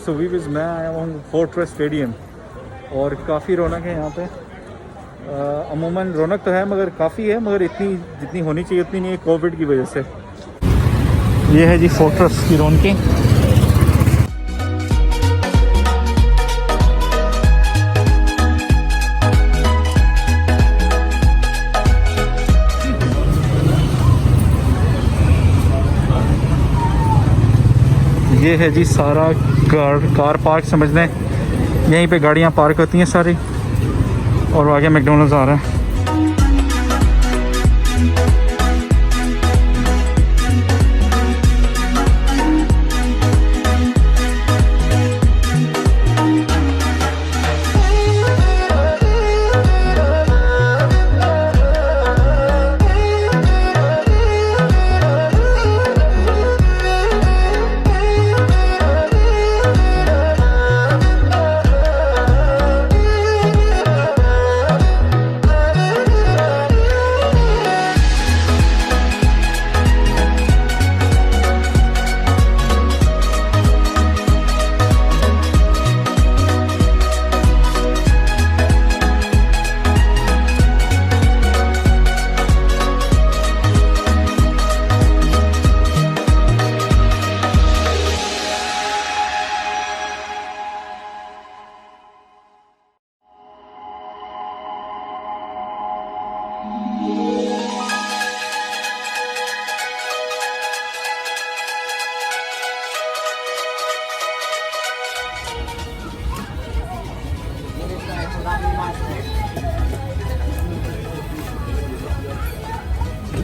सो मैं आया हूँ फोर्ट्रेस स्टेडियम और काफ़ी रौनक है यहाँ पे। अमूमन रौनक तो है मगर काफ़ी है, मगर इतनी जितनी होनी चाहिए उतनी नहीं है कोविड की वजह से। ये है जी फोर्ट्रेस की रौनकें। ये है जी सारा कार पार्क समझ लें, यहीं पे गाड़ियाँ पार्क होती हैं सारी, और आगे मैकडॉनल्ड्स आ रहा है।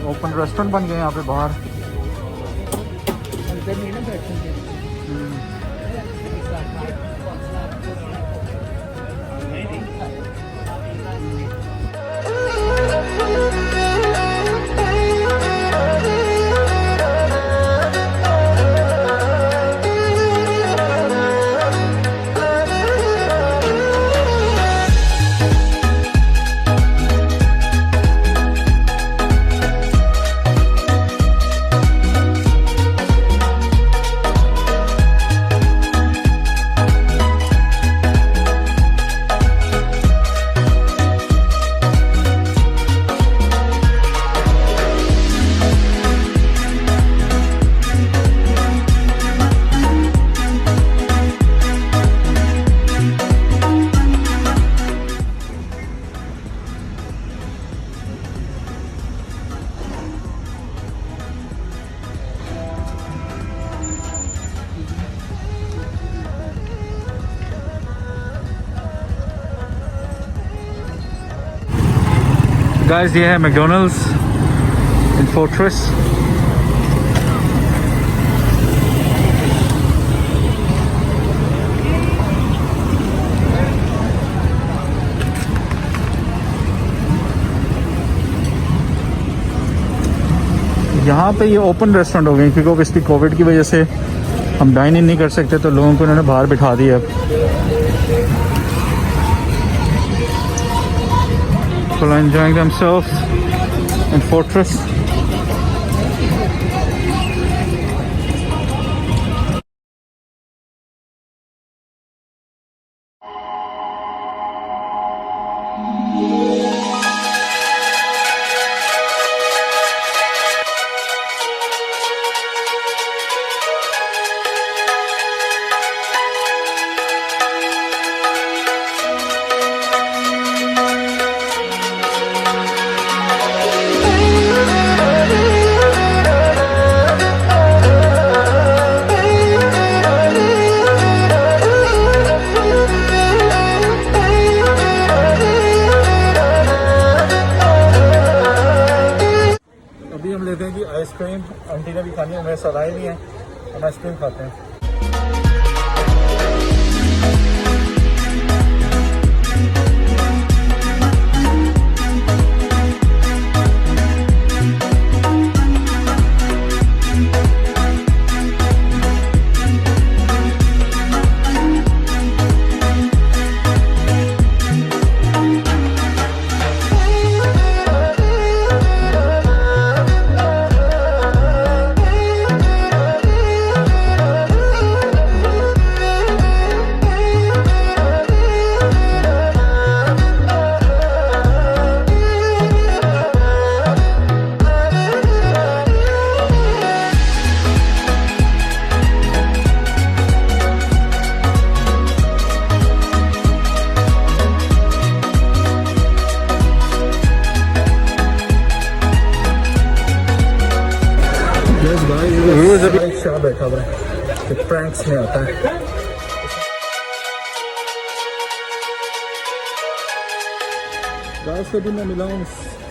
ओपन रेस्टोरेंट बन गए यहाँ पे बाहर। गाइस ये है मैकडॉनल्ड्स इन फोर्ट्रेस। यहाँ पे ये ओपन रेस्टोरेंट हो गए क्योंकि ऑब्वियसली कोविड की वजह से हम डाइन इन नहीं कर सकते, तो लोगों को उन्होंने बाहर बिठा दिया। People are enjoying themselves in Fortress. Ice cream aunty ने भी खानी है, मेरे साथ आए नहीं है, हम आइसक्रीम खाते हैं। यस भाई रोज अभी शाह बैठा हुआ है तो प्रैंक्स में आता है। गाइस अभी मैं मिला हूँ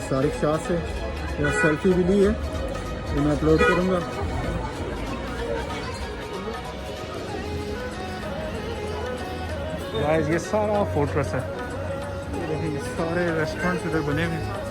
शारिक शाह से, मेरा सेल्फी भी ली है तो मैं अपलोड करूँगा। गाइस ये सारा फोर्ट्रेस है, ये देखिए सारे रेस्टोरेंट्स इधर बने हुए हैं।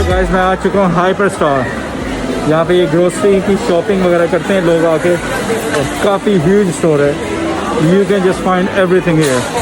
गाइस मैं आ चुका हूँ हाइपरस्टार। यहाँ पे ये ग्रोसरी की शॉपिंग वगैरह करते हैं लोग आके, और काफ़ी ह्यूज स्टोर है, you can just find everything here.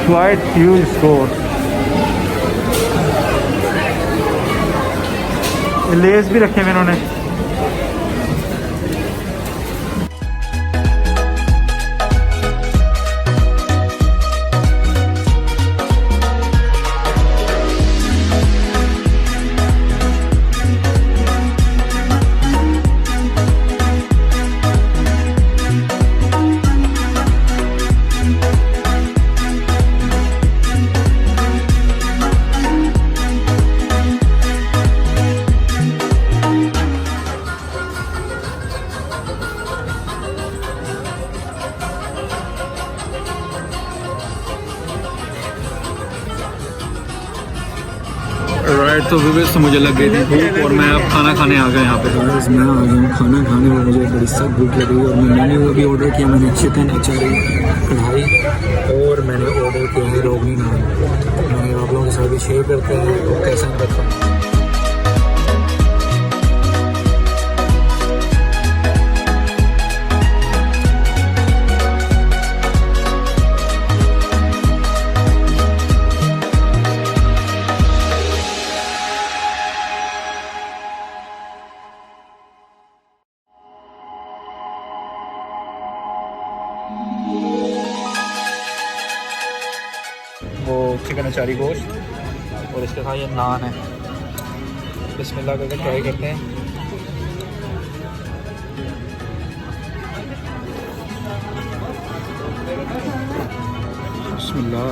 Quite huge store. Less भी रखे हुए इन्होंने। तो विवेक तो मुझे लग गई थी भूख और मैं अब खाना खाने आ गया यहाँ पे। बस मैं आ गया खाना खाने में, मुझे बड़ी सख्त भूख लगी और मैं मेन्यू में भी ऑर्डर किया। मैंने चिकन अचारी कढ़ाई और मैंने ऑर्डर किया है रोगनी नान। मैंने आप लोगों के साथ भी शेयर करते हैं और कैसा रखा। वो चिकन अचारी गोश्त और इसके साथ ये नान है। बिस्मिल्लाह करके ट्राई करते हैं। बिस्मिल्लाह।